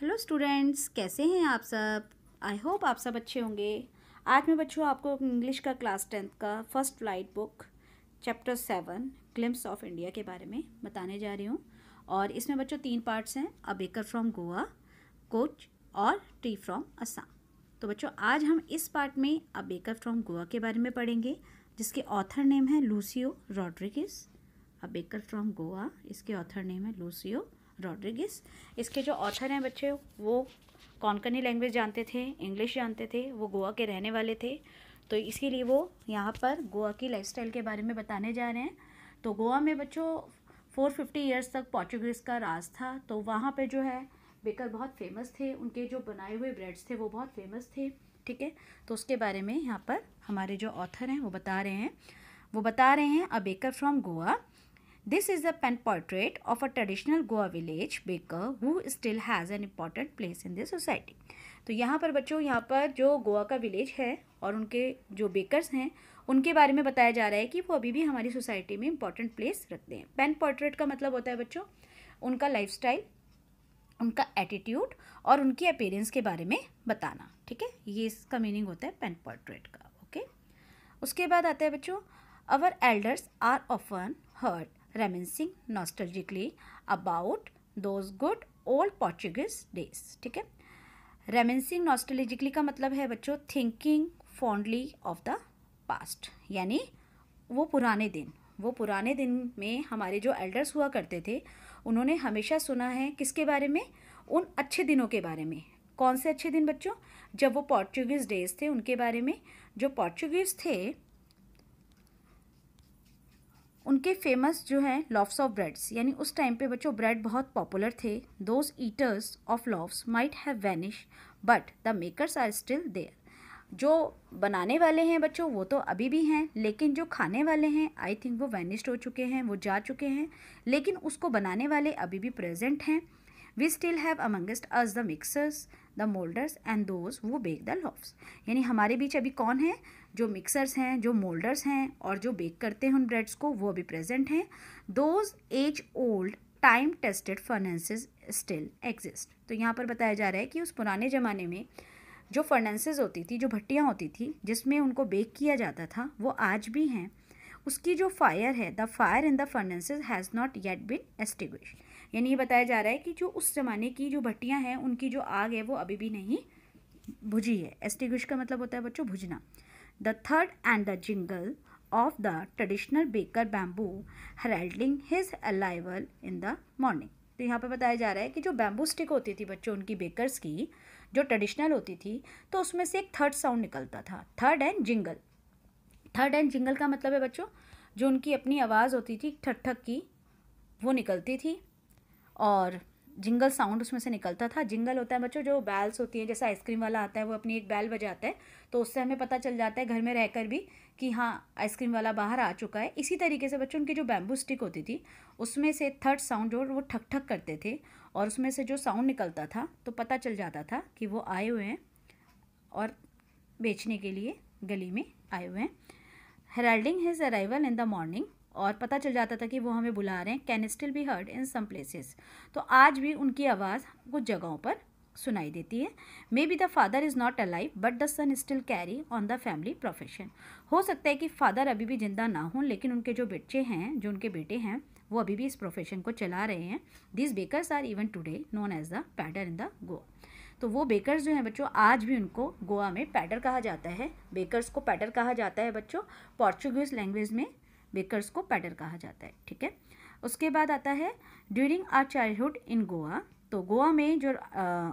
Hello students, कैसे हैं आप सब। आई होप आप सब अच्छे होंगे। आज मैं बच्चों आपको इंग्लिश का क्लास 10th का first flight book chapter 7 glimpse of India के बारे में बताने जा रही हूँ। और इसमें बच्चों 3 पार्ट्स हैं, a baker from Goa, coach और टी फ्रॉम असम। तो बच्चों आज हम इस पार्ट में अ बेकर फ्रॉम गोवा के बारे में पढ़ेंगे, जिसके ऑथर नेम है Lucio Rodriguez. A baker from Goa, इसके ऑथर नेम है लूसियो रॉड्रिगेज। इसके जो ऑथर हैं बच्चे वो कोंकणी लैंग्वेज जानते थे, इंग्लिश जानते थे, वो गोवा के रहने वाले थे। तो इसीलिए वो यहाँ पर गोवा की लाइफस्टाइल के बारे में बताने जा रहे हैं। तो गोवा में बच्चों 450 ईयर्स तक पोर्चुगीज़ का राज था। तो वहाँ पे जो है बेकर बहुत फेमस थे, उनके जो बनाए हुए ब्रेड्स थे वो बहुत फेमस थे। ठीक है, तो उसके बारे में यहाँ पर हमारे जो ऑथर हैं वो बता रहे हैं a baker from Goa. This is a pen portrait of a traditional Goa village baker who still has an important place in the society. तो यहाँ पर बच्चों, यहाँ पर जो गोवा का विलेज है और उनके जो बेकर्स हैं उनके बारे में बताया जा रहा है कि वो अभी भी हमारी सोसाइटी में इंपॉर्टेंट प्लेस रखते हैं। पेन पोर्ट्रेट का मतलब होता है बच्चों उनका लाइफस्टाइल, उनका एटीट्यूड और उनकी अपीयरेंस के बारे में बताना। ठीक है, ये इसका मीनिंग होता है पेन पोर्ट्रेट का। ओके, उसके बाद आता है बच्चों our elders are often heard reminiscing nostalgically about those good old Portuguese days। ठीक है, reminiscing nostalgically का मतलब है बच्चों thinking fondly of the past, यानी वो पुराने दिन में हमारे जो एल्डर्स हुआ करते थे उन्होंने हमेशा सुना है किसके बारे में, उन अच्छे दिनों के बारे में। कौन से अच्छे दिन बच्चों, जब वो पोर्चुगीज़ डेज थे उनके बारे में। जो पोर्चुगीज़ थे उनके फेमस जो हैं लॉफ्स ऑफ ब्रेड्स, यानी उस टाइम पे बच्चों ब्रेड बहुत पॉपुलर थे। Those eaters of loaves might have vanish but the makers are still there. जो बनाने वाले हैं बच्चों वो तो अभी भी हैं, लेकिन जो खाने वाले हैं आई थिंक वो वैनिश्ड हो चुके हैं, वो जा चुके हैं, लेकिन उसको बनाने वाले अभी भी प्रेजेंट हैं। We still have amongst us the mixers, the moulders and those who bake the loaves. यानी हमारे बीच अभी कौन है, जो मिक्सर्स हैं, जो मोल्डर्स हैं और जो बेक करते हैं उन ब्रेड्स को, वो अभी प्रेजेंट हैं। Those age old time tested furnaces still exist. तो यहाँ पर बताया जा रहा है कि उस पुराने ज़माने में जो फर्नेसेस होती थी, जो भट्टियाँ होती थी जिसमें उनको बेक किया जाता था, वो आज भी हैं। उसकी जो फायर है, the fire in the furnaces has not yet been extinguished. यानी ये बताया जा रहा है कि जो उस ज़माने की जो भट्टियाँ हैं उनकी जो आग है वो अभी भी नहीं बुझी है। एक्सटिंग्विश का मतलब होता है बच्चों बुझना। The third and the jingle of the traditional baker bamboo heralding his arrival in the morning। तो यहाँ पे बताया जा रहा है कि जो बैम्बू स्टिक होती थी बच्चों उनकी बेकर्स की, जो ट्रेडिशनल होती थी, तो उसमें से एक थर्ड साउंड निकलता था, third and jingle. Third and jingle का मतलब है बच्चों जो उनकी अपनी आवाज़ होती थी ठक ठक की, वो निकलती थी और जिंगल साउंड उसमें से निकलता था। जिंगल होता है बच्चों जो बैल्स होती हैं, जैसे आइसक्रीम वाला आता है वो अपनी एक बैल बजाता है, तो उससे हमें पता चल जाता है घर में रहकर भी कि हाँ आइसक्रीम वाला बाहर आ चुका है। इसी तरीके से बच्चों उनकी जो बैम्बू स्टिक होती थी उसमें से थर्ड साउंड जो वो ठक ठक करते थे और उसमें से जो साउंड निकलता था तो पता चल जाता था कि वो आए हुए हैं और बेचने के लिए गली में आए हुए हैं। Heralding his arrival in the morning, और पता चल जाता था कि वो हमें बुला रहे हैं। Can still be heard in some places, तो आज भी उनकी आवाज़ कुछ जगहों पर सुनाई देती है। May be the father is not alive but the son still carry on the family profession. हो सकता है कि फादर अभी भी जिंदा ना हों, लेकिन उनके जो बच्चे हैं, जो उनके बेटे हैं, वो अभी भी इस प्रोफेशन को चला रहे हैं। This bakers are even today known as the pader in the Goa. तो वो बेकर्स जो हैं बच्चों आज भी उनको गोवा में पैडर कहा जाता है। बेकर्स को पैडर कहा जाता है बच्चों, पोर्चुगीज़ लैंग्वेज में बेकर्स को पैडर कहा जाता है। ठीक है, उसके बाद आता है during our childhood in Goa. तो गोवा में जो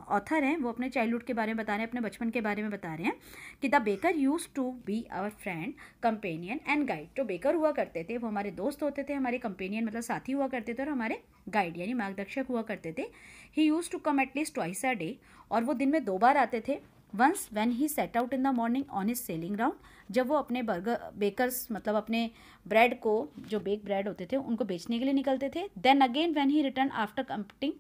ऑथर हैं वो अपने चाइल्डहुड के बारे में बता रहे हैं, अपने बचपन के बारे में बता रहे हैं कि the baker use to be our friend, companion and guide. जो बेकर हुआ करते थे वो हमारे दोस्त होते थे, हमारे कंपेनियन मतलब साथी हुआ करते थे, और हमारे गाइड यानी मार्गदर्शक हुआ करते थे। He used to come at least twice a day, और वो दिन में 2 बार आते थे। Once when he set out in the morning on his selling round, जब वो अपने बेकर्स मतलब अपने ब्रेड को, जो बेक ब्रेड होते थे उनको बेचने के लिए निकलते थे। Then again when he return after completing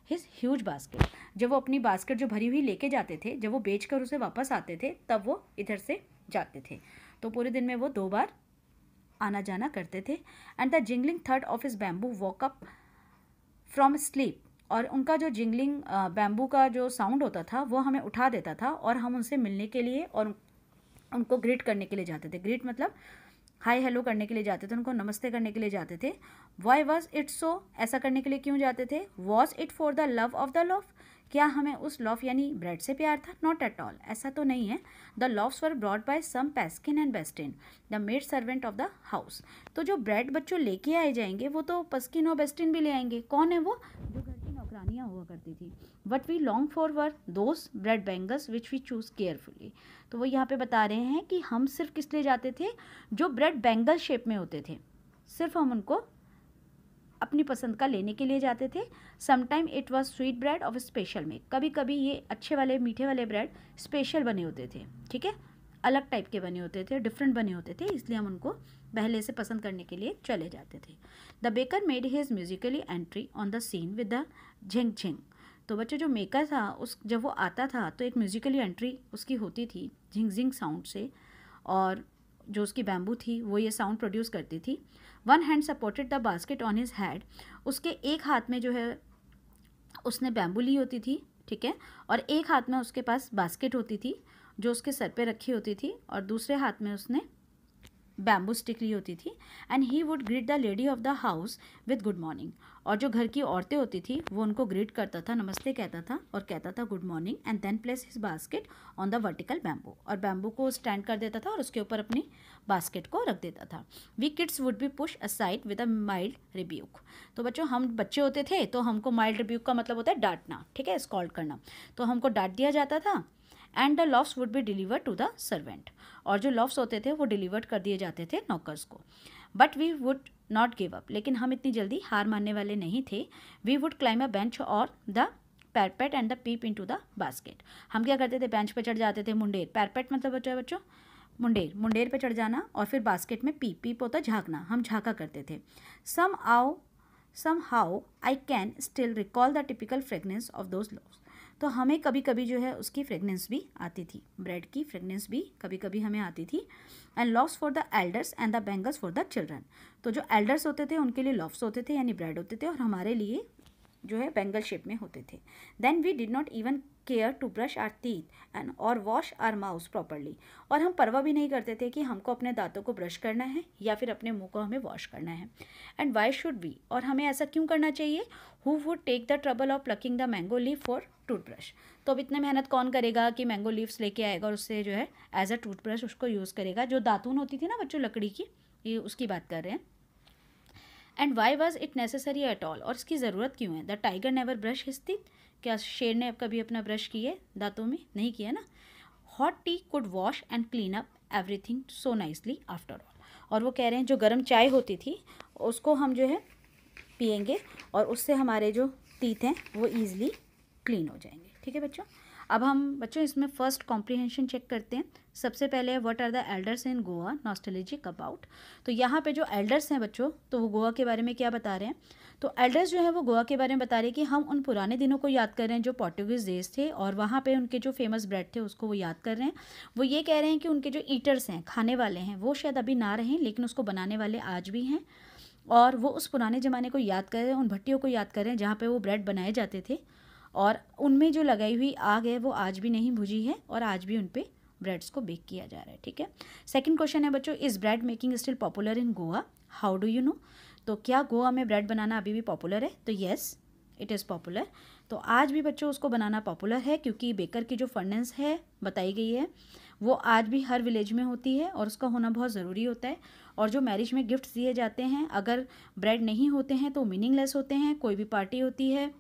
his huge basket, जब वो अपनी बास्केट जो भरी हुई लेके जाते थे, जब वो बेचकर उसे वापस आते थे तब वो इधर से जाते थे। तो पूरे दिन में वो 2 बार आना जाना करते थे। And the jingling third of his bamboo walk up from sleep और उनका जो जिंगलिंग बैम्बू का जो साउंड होता था वो हमें उठा देता था और हम उनसे मिलने के लिए और उनको ग्रीट करने के लिए जाते थे। ग्रीट मतलब हाय हेलो करने के लिए जाते थे, उनको नमस्ते करने के लिए जाते थे। वाई वॉज इट सो, ऐसा करने के लिए क्यों जाते थे? Was it for the love of the love, क्या हमें उस लव यानी ब्रेड से प्यार था? नॉट एट ऑल, ऐसा तो नहीं है। The loaves were brought by some Paskin and Bestin, the maid servant of the house. तो जो ब्रेड बच्चों लेके आए जाएंगे वो तो पस्किन और बेस्टिन भी ले आएंगे। कौन है वो? जो घर की नौकरानियाँ हुआ करती थी। What we long for were those bread bangles which we choose carefully. तो वो यहाँ पे बता रहे हैं कि हम सिर्फ किस लिए जाते थे? जो ब्रेड बैंगल शेप में होते थे, सिर्फ हम उनको अपनी पसंद का लेने के लिए जाते थे। Sometime it was sweet bread of special make, कभी कभी ये अच्छे वाले मीठे वाले ब्रेड स्पेशल बने होते थे, ठीक है, अलग टाइप के बने होते थे, डिफरेंट बने होते थे, इसलिए हम उनको पहले से पसंद करने के लिए चले जाते थे। The baker made his musically entry on the scene with the jhing jhing. तो बच्चों जो मेकर था उस जब वो आता था तो एक म्यूजिकली एंट्री उसकी होती थी झिंग झिंग साउंड से, और जो उसकी बैम्बू थी वो ये साउंड प्रोड्यूस करती थी। One hand supported the basket on his head, उसके एक हाथ में जो है उसने बैम्बू ली होती थी, ठीक है, और एक हाथ में उसके पास बास्केट होती थी जो उसके सर पे रखी होती थी, और दूसरे हाथ में उसने बैम्बू स्टिक ली होती थी। And he would greet the lady of the house with good morning, और जो घर की औरतें होती थी वो उनको ग्रीट करता था, नमस्ते कहता था और कहता था good morning. And then place his basket on the vertical bamboo, और बैम्बू को स्टैंड कर देता था और उसके ऊपर अपनी बास्केट को रख देता था। We kids would be push aside with a mild rebuke. तो बच्चों हम बच्चे होते थे तो हमको माइल्ड रिब्यूक का मतलब होता है डांटना, ठीक है, स्कॉल्ड करना, तो हमको डांट दिया जाता था। And the loaves would be delivered to the servant, और जो लॉफ्स होते थे वो डिलीवर्ड कर दिए जाते थे नौकर्स को। But we would not give up, लेकिन हम इतनी जल्दी हार मानने वाले नहीं थे। We would climb a bench or the parapet and the peep into the basket. हम क्या करते थे? बेंच पे चढ़ जाते थे, मुंडेर, पैरपेट मतलब बच्चों मुंडेर, मुंडेर पे चढ़ जाना, और फिर बास्केट में पीप, पीप होता झांकना, हम झांका करते थे। somehow I can still recall the typical fragrance of those loaves। तो हमें कभी कभी जो है उसकी फ्रेगनेंस भी आती थी, ब्रेड की फ्रेगनेंस भी कभी कभी हमें आती थी। And laughs for the elders and the bangles for the children. तो जो एल्डर्स होते थे उनके लिए लॉफ्स होते थे यानी ब्रेड होते थे, और हमारे लिए जो है बैंगल शेप में होते थे। Then we did not even care to brush our teeth and और वॉश आर माउथ प्रॉपरली, और हम परवाह भी नहीं करते थे कि हमको अपने दांतों को ब्रश करना है या फिर अपने मुंह को हमें वॉश करना है। एंड वाई शुड वी, और हमें ऐसा क्यों करना चाहिए? Who would take the trouble of plucking the mango leaf for toothbrush. तो अब इतने मेहनत कौन करेगा कि मैंगो लीव्स लेके आएगा और उससे जो है एज अ टूथब्रश उसको यूज़ करेगा। जो दातून होती थी ना बच्चों लकड़ी की, ये उसकी बात कर रहे हैं। And why was it necessary at all, और इसकी ज़रूरत क्यों है? The tiger never brush his teeth, क्या शेर ने कभी अपना ब्रश किए दांतों में? नहीं किया ना। Hot T could wash and clean up everything so nicely after all, और वो कह रहे हैं जो गर्म चाय होती थी उसको हम जो है पियेंगे और उससे हमारे जो टीथ हैं वो ईजिली क्लीन हो जाएंगे, ठीक है बच्चों। अब हम बच्चों इसमें फर्स्ट कॉम्प्रीहेंशन चेक करते हैं। सबसे पहले what are the elders in Goa nostalgic about. तो यहाँ पे जो एल्डर्स हैं बच्चों, तो वो गोवा के बारे में क्या बता रहे हैं? तो एल्डर्स जो है वो गोवा के बारे में बता रहे हैं कि हम उन पुराने दिनों को याद कर रहे हैं जो पोर्टुगीज़ देश थे, और वहाँ पे उनके जो फेमस ब्रेड थे उसको वो याद कर रहे हैं। वो ये कह रहे हैं कि उनके जो ईटर्स हैं, खाने वाले हैं, वो शायद अभी ना रहें लेकिन उसको बनाने वाले आज भी हैं, और वो उस पुराने ज़माने को याद कर रहे हैं, उन भट्टियों को याद कर रहे हैं जहाँ पे वो ब्रेड बनाए जाते थे, और उनमें जो लगाई हुई आग है वो आज भी नहीं बुझी है और आज भी उन पे ब्रेड्स को बेक किया जा रहा है, ठीक है। सेकंड क्वेश्चन है बच्चों, is bread making still popular in Goa? How do you know? तो क्या गोवा में ब्रेड बनाना अभी भी पॉपुलर है? तो येस इट इज़ पॉपुलर। तो आज भी बच्चों उसको बनाना पॉपुलर है, क्योंकि बेकर की जो फर्नेस है बताई गई है वो आज भी हर विलेज में होती है और उसका होना बहुत ज़रूरी होता है। और जो मैरिज में गिफ्ट्स दिए जाते हैं, अगर ब्रेड नहीं होते हैं तो मीनिंगलेस होते हैं। कोई भी पार्टी होती है,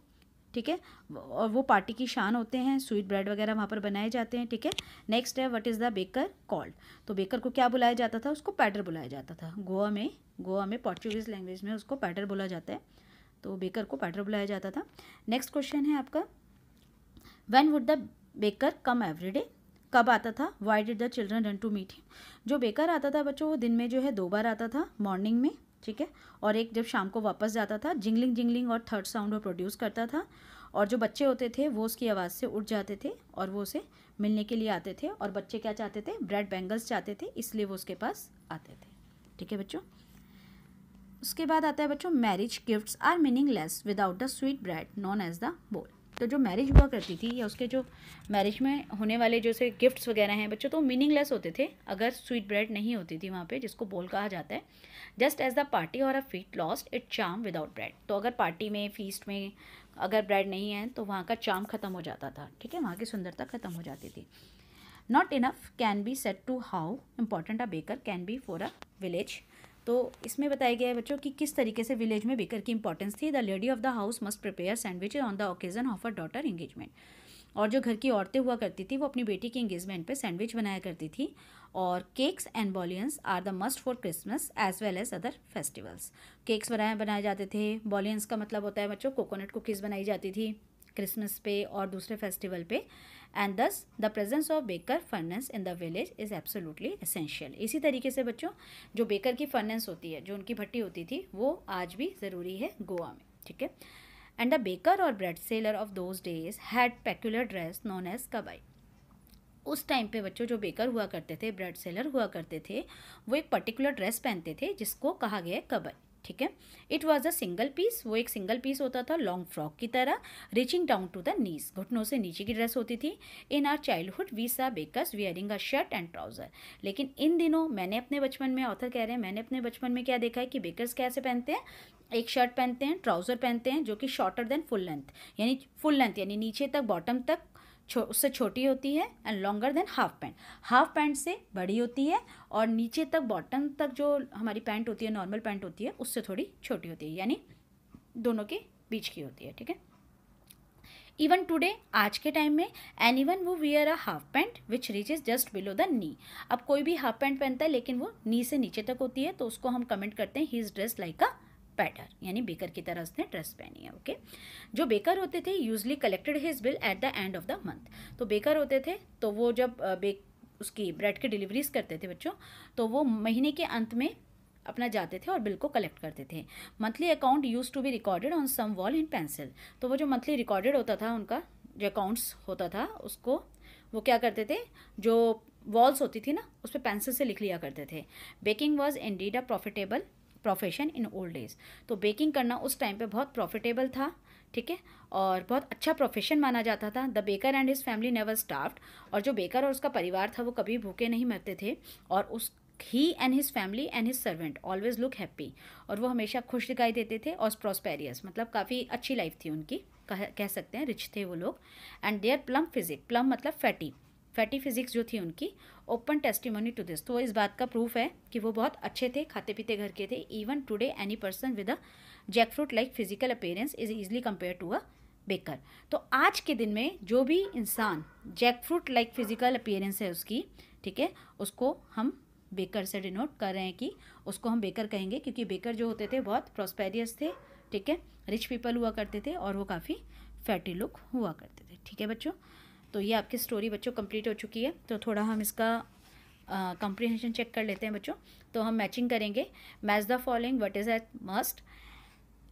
ठीक है, और वो पार्टी की शान होते हैं, स्वीट ब्रेड वगैरह वहाँ पर बनाए जाते हैं, ठीक है। नेक्स्ट है what is the baker called? तो बेकर को क्या बुलाया जाता था? उसको पैटर बुलाया जाता था। गोवा में पोर्चुगीज़ लैंग्वेज में उसको पैटर बोला जाता है, तो बेकर को पैटर बुलाया जाता था। नेक्स्ट क्वेश्चन है आपका, when would the baker come every day? कब आता था? Why did the children run to meet him? जो बेकर आता था बच्चों वो दिन में जो है 2 बार आता था, मॉर्निंग में, ठीक है, और एक जब शाम को वापस जाता था। जिंगलिंग जिंगलिंग और थर्ड साउंड वो प्रोड्यूस करता था, और जो बच्चे होते थे वो उसकी आवाज़ से उठ जाते थे और वो उसे मिलने के लिए आते थे, और बच्चे क्या चाहते थे? ब्रेड बैंगल्स चाहते थे, इसलिए वो उसके पास आते थे, ठीक है बच्चों। उसके बाद आता है बच्चों marriage gifts are meaningless without the sweet bread known as the bol. तो जो मैरिज हुआ करती थी या उसके जो मैरिज में होने वाले जो से गिफ्ट्स वगैरह हैं बच्चों, तो मीनिंगलेस होते थे अगर स्वीट ब्रेड नहीं होती थी वहाँ पे, जिसको बोल कहा जाता है। जस्ट एज द पार्टी और a feast lost it charm without bread. तो अगर पार्टी में, फीस्ट में अगर ब्रेड नहीं है तो वहाँ का चार्म खत्म हो जाता था, ठीक है, वहाँ की सुंदरता खत्म हो जाती थी। Not enough can be said to how important a baker can be for a village. तो इसमें बताया गया है बच्चों कि किस तरीके से विलेज में बेकर की इंपॉर्टेंस थी। The lady of the house must prepare sandwiches on the occasion of a daughter engagement. और जो घर की औरतें हुआ करती थी वो अपनी बेटी की एंगेजमेंट पे सैंडविच बनाया करती थी। और cakes and bolinhas are the must for Christmas as well as other festivals. Cakes बनाए जाते थे। बॉलियंस का मतलब होता है बच्चों कोकोनट कुकीज़ बनाई जाती थी क्रिसमस पे और दूसरे फेस्टिवल पे। एंड दस the presence of baker furnace in the village is absolutely essential. इसी तरीके से बच्चों जो बेकर की फर्नेस होती है, जो उनकी भट्टी होती थी, वो आज भी ज़रूरी है गोवा में, ठीक है। And the baker or bread seller of those days had peculiar dress known as kabai. उस टाइम पे बच्चों जो बेकर हुआ करते थे, ब्रेड सेलर हुआ करते थे, वो एक पर्टिकुलर ड्रेस पहनते थे जिसको कहा गया है कबाई, ठीक है। It was a single piece, वो एक सिंगल पीस होता था लॉन्ग फ्रॉक की तरह, reaching down to the knees, घुटनों से नीचे की ड्रेस होती थी। In our childhood we saw bakers wearing a shirt and trouser. लेकिन इन दिनों मैंने अपने बचपन में, ऑथर कह रहे हैं, मैंने अपने बचपन में क्या देखा है कि बेकर्स कैसे पहनते हैं, एक शर्ट पहनते हैं, ट्राउजर पहनते हैं जो कि शॉर्टर देन फुल लेंथ यानी नीचे तक, बॉटम तक उससे छोटी होती है, and longer than half pant, half pant से बड़ी होती है और नीचे तक बॉटम तक जो हमारी पैंट होती है, नॉर्मल पैंट होती है, उससे थोड़ी छोटी होती है, यानी दोनों के बीच की होती है, ठीक है। इवन टुडे, आज के टाइम में, एनी वन वो wear a half pant which reaches just below the नी। अब कोई भी हाफ पैंट पहनता है लेकिन वो नी से नीचे तक होती है, तो उसको हम कमेंट करते हैं he is dress like a pader, यानी बेकर की तरह उसने ड्रेस पहनी है, ओके। जो बेकर होते थे usually collected his bill at the end of the month. तो बेकर होते थे तो वो जब उसकी ब्रेड की डिलीवरीज करते थे बच्चों, तो वो महीने के अंत में अपना जाते थे और बिल को कलेक्ट करते थे। Monthly account use to be recorded on some wall in pencil. तो वो जो मंथली रिकॉर्डेड होता था उनका जो अकाउंट्स होता था, उसको वो क्या करते थे, जो वॉल्स होती थी ना, उस पर पेंसिल से लिख लिया करते थे। Baking was indeed a profitable profession in old days. तो बेकिंग करना उस टाइम पे बहुत प्रॉफिटेबल था, ठीक है, और बहुत अच्छा प्रोफेशन माना जाता था। The baker and his family never starved. और जो बेकर और उसका परिवार था वो कभी भूखे नहीं मरते थे। और उस he and his family and his servant always look happy. और वो हमेशा खुश दिखाई देते थे और प्रॉस्पेरियस, मतलब काफ़ी अच्छी लाइफ थी उनकी, कह सकते हैं, रिच थे वो लोग। And their plump physique, plump मतलब फैटी फिजिक्स जो थी उनकी, ओपन टेस्टिमोनी टू दिस। तो इस बात का प्रूफ है कि वो बहुत अच्छे थे, खाते पीते घर के थे। Even today any person with a jackfruit like physical appearance is easily compare to a baker. तो आज के दिन में जो भी इंसान jackfruit like physical appearance है उसकी, ठीक है, उसको हम बेकर से डिनोट कर रहे हैं कि उसको हम बेकर कहेंगे, क्योंकि बेकर जो होते थे बहुत प्रॉस्पेरियस थे, ठीक है, रिच पीपल हुआ करते थे और वो काफ़ी फैटी लुक हुआ करते थे, ठीक है बच्चों। तो ये आपकी स्टोरी बच्चों कंप्लीट हो चुकी है। तो थोड़ा हम इसका कंप्रीहेंशन चेक कर लेते हैं बच्चों। तो हम मैचिंग करेंगे। Match the following, what is at must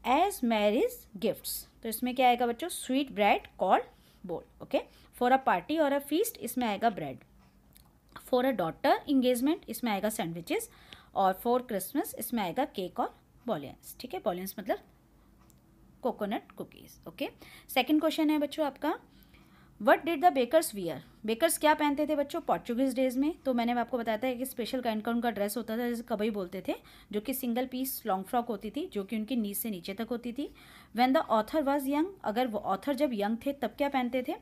as marriage gifts. तो इसमें क्या आएगा बच्चों, sweet bread called bol, okay. For a party और अ फीस्ट इसमें आएगा bread. For a daughter engagement इसमें आएगा सैंडविचेस। और फॉर क्रिसमस इसमें आएगा केक और बॉलियंस, ठीक है, बॉलियंस मतलब coconut cookies, okay. Second question है बच्चों आपका, what did the bakers wear. Bakers क्या पहनते थे बच्चों पोर्चुगीज डेज में। तो मैंने आपको बताया था कि स्पेशल काइंड का उनका ड्रेस होता था, जैसे कबई बोलते थे, जो कि सिंगल पीस लॉन्ग फ्रॉक होती थी, जो कि उनकी नीज से नीचे तक होती थी। When the author was young, अगर वो ऑथर जब यंग थे तब क्या पहनते थे,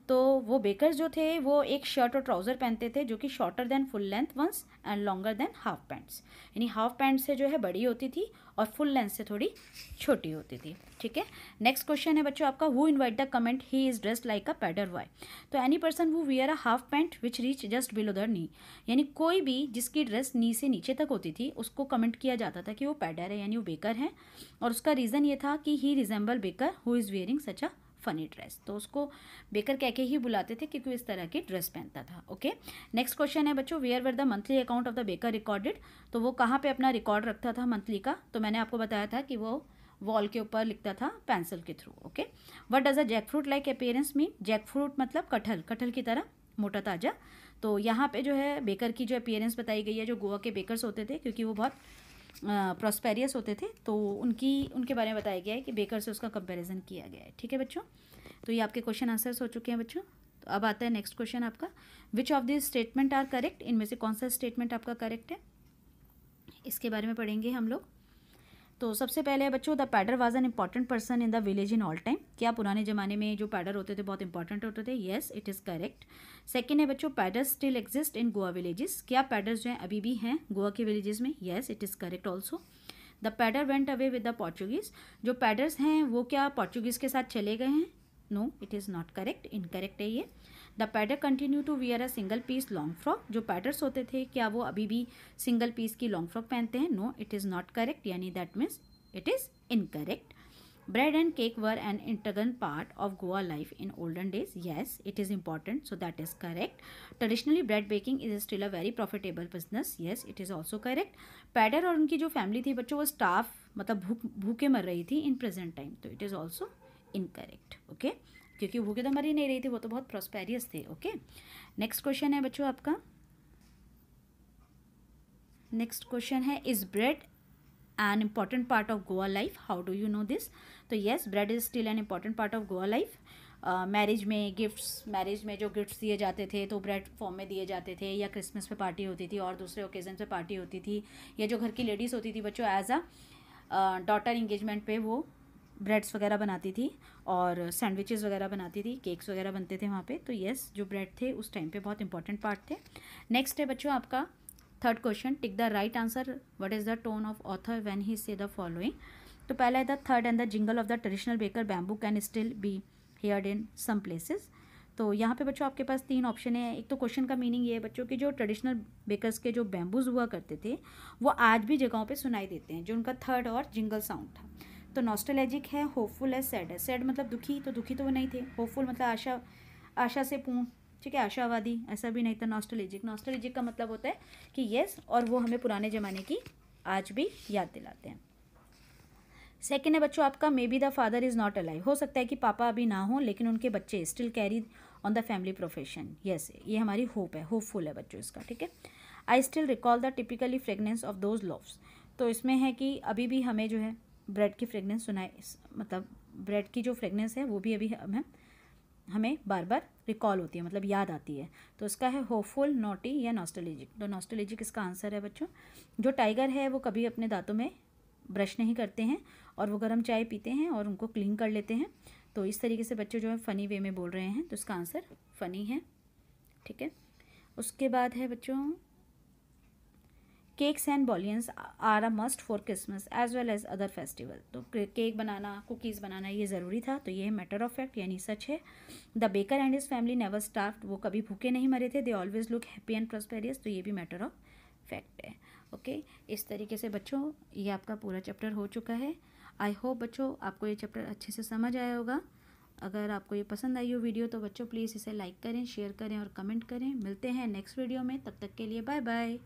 तो वो बेकर्स जो थे वो एक शर्ट और ट्राउज़र पहनते थे जो कि shorter than full length ones and longer than half pants, यानी हाफ पैंट से जो है बड़ी होती थी और फुल लेंथ से थोड़ी छोटी होती थी, ठीक है। नेक्स्ट क्वेश्चन है बच्चों आपका, who invite the comment he is dressed like a pader why. तो any person who wear a half pant which reach just below the knee, यानी कोई भी जिसकी ड्रेस नी से नीचे तक होती थी उसको कमेंट किया जाता था कि वो पैडर है, यानी वो बेकर है। और उसका रीज़न ये था कि he resemble baker who is wearing such a funny dress. तो उसको बेकर कह के ही बुलाते थे क्योंकि इस तरह की ड्रेस पहनता था, ओके। नेक्स्ट क्वेश्चन है बच्चों, where were the monthly account of the baker recorded. तो वो कहाँ पे अपना रिकॉर्ड रखता था मंथली का, तो मैंने आपको बताया था कि वो वॉल के ऊपर लिखता था पेंसिल के through, okay. What does a jackfruit like appearance mean. Jackfruit मतलब कटहल की तरह मोटा ताजा। तो यहाँ पे जो है बेकर की जो अपीयरेंस बताई गई है, जो गोवा के बेकर्स होते थे, क्योंकि वो बहुत प्रॉस्पेरियस होते थे, तो उनके बारे में बताया गया है कि बेकर से उसका कंपैरिजन किया गया है। ठीक है बच्चों, तो ये आपके क्वेश्चन आंसर्स हो चुके हैं बच्चों। तो अब आता है नेक्स्ट क्वेश्चन आपका, which of this statement are correct, इनमें से कौन सा स्टेटमेंट आपका करेक्ट है, इसके बारे में पढ़ेंगे हम लोग। तो सबसे पहले है बच्चों, the pader was an important person in the village in all time. क्या पुराने ज़माने में जो पैडर होते थे बहुत इंपॉर्टेंट होते थे? Yes, it is correct. Second है बच्चों, paders still exist in Goa villages. क्या पैडर्स जो हैं अभी भी हैं गोवा के विलेजेस में? Yes, it is correct also. The pader went away with the Portuguese. जो पैडर्स हैं वो क्या पोर्चुगीज़ के साथ चले गए हैं? No, it is not correct, incorrect है ये। The pader continue to wear a single piece long frock. जो पैडर्स होते थे क्या वो अभी भी सिंगल पीस की लॉन्ग फ्रॉक पहनते हैं? No, it is not correct, यानी that means it is incorrect. Bread and cake were an integral part of Goa life in olden days. Yes, it is important, so that is correct. Traditionally, bread baking is still a very profitable business. Yes, it is also correct. Pader और उनकी जो family थी बच्चों, वो staff मतलब भूखे मर रही थी इन प्रेजेंट टाइम, तो it is also incorrect. Okay, क्योंकि भूखे तो मर ही नहीं रही थी, वो तो बहुत प्रॉस्पेरियस थे। ओके, नेक्स्ट क्वेश्चन है बच्चों आपका, नेक्स्ट क्वेश्चन है, is bread an important part of Goa life? How do you know this? तो yes, bread is still an important part of Goa life. Marriage में गिफ्ट्स, मैरिज में जो gifts दिए जाते थे तो ब्रेड फॉर्म में दिए जाते थे, या क्रिसमस पे पार्टी होती थी और दूसरे ओकेजन पे पार्टी होती थी, या जो घर की लेडीज़ होती थी बच्चों एज अ डॉटर इंगेजमेंट पे वो ब्रेड्स वगैरह बनाती थी और सैंडविचेस वगैरह बनाती थी, केक्स वगैरह बनते थे वहाँ पे। तो येस, जो ब्रेड थे उस टाइम पे बहुत इंपॉर्टेंट पार्ट थे। नेक्स्ट है बच्चों आपका third question, tick the right answer, what is the tone of author when he say the following. तो पहला है the third and the jingle of the traditional baker bamboo can still be heard in some places. तो यहाँ पे बच्चों आपके पास तीन option है। एक तो क्वेश्चन का मीनिंग ये है बच्चों कि जो ट्रेडिशनल बेकर्स के जो बैम्बूज हुआ करते थे वो आज भी जगहों पे सुनाई देते हैं, जो उनका थर्ड और जिंगल साउंड था। तो नॉस्टैल्जिक है, होपफुल है, सैड है। सैड मतलब दुखी, तो दुखी तो वो नहीं थे। होपफुल मतलब आशा से पूर्ण, ठीक है, आशावादी, ऐसा भी नहीं था। नॉस्टैल्जिक का मतलब होता है कि येस, और वो हमें पुराने ज़माने की आज भी याद दिलाते हैं। सेकेंड है बच्चों आपका, मे be the father is not alive. हो सकता है कि पापा अभी ना हो लेकिन उनके बच्चे still carry on the family profession. Yes, ये हमारी होप है, होपफुल है बच्चों इसका। ठीक है, I still recall the typically fragrance of those loaves. तो इसमें है कि अभी भी हमें जो है ब्रेड की फ्रेगनेंस सुनाए, मतलब ब्रेड की जो फ्रेगनेंस है वो भी अभी हमें बार बार रिकॉल होती है, मतलब याद आती है। तो इसका है होपफुल, नॉटी या नॉस्टैल्जिक। तो नॉस्टैल्जिक इसका आंसर है बच्चों। जो टाइगर है वो कभी अपने दांतों में ब्रश नहीं करते हैं और वो गर्म चाय पीते हैं और उनको क्लीन कर लेते हैं। तो इस तरीके से बच्चे जो है फ़नी वे में बोल रहे हैं, तो इसका आंसर फ़नी है। ठीक है, उसके बाद है बच्चों, cakes and bolinhas are a must for Christmas as well as other festival. तो केक बनाना, कुकीज़ बनाना ये ज़रूरी था, तो ये मैटर ऑफ फैक्ट यानी सच है। The baker and his family never starved, वो कभी भूखे नहीं मरे थे। They always look happy and prosperous, तो ये भी मैटर ऑफ फैक्ट है। ओके, इस तरीके से बच्चों ये आपका पूरा चैप्टर हो चुका है। आई होप बच्चों आपको ये चैप्टर अच्छे से समझ आया होगा। अगर आपको ये पसंद आई हो वीडियो तो बच्चों प्लीज़ इसे लाइक करें, शेयर करें और कमेंट करें। मिलते हैं नेक्स्ट वीडियो में, तब तक के लिए बाय बाय।